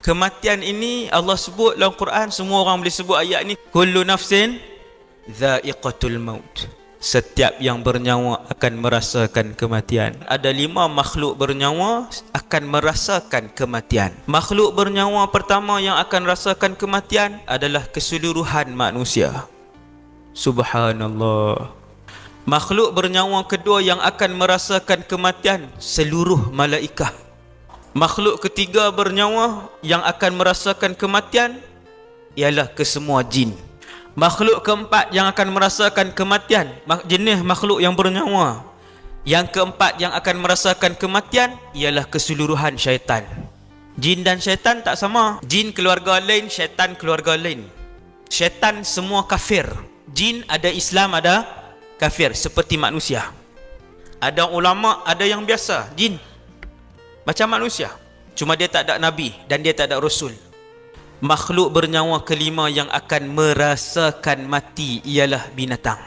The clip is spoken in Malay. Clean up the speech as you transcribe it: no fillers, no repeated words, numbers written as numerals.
Kematian ini Allah sebut dalam Quran, semua orang boleh sebut ayat ni. Kullu nafsin dha'iqatul maut. Setiap yang bernyawa akan merasakan kematian. Ada 5 makhluk bernyawa akan merasakan kematian. Makhluk bernyawa pertama yang akan rasakan kematian adalah keseluruhan manusia. Subhanallah. Makhluk bernyawa kedua yang akan merasakan kematian, seluruh malaikat. Makhluk ketiga bernyawa yang akan merasakan kematian ialah kesemua jin. Makhluk keempat yang akan merasakan kematian, jenis makhluk yang bernyawa yang keempat yang akan merasakan kematian ialah keseluruhan syaitan. Jin dan syaitan tak sama. Jin keluarga lain, syaitan keluarga lain. Syaitan semua kafir. Jin ada Islam, ada kafir, seperti manusia. Ada ulama, ada yang biasa. Jin macam manusia, cuma dia tak ada nabi dan dia tak ada rasul. Makhluk bernyawa kelima yang akan merasakan mati ialah binatang.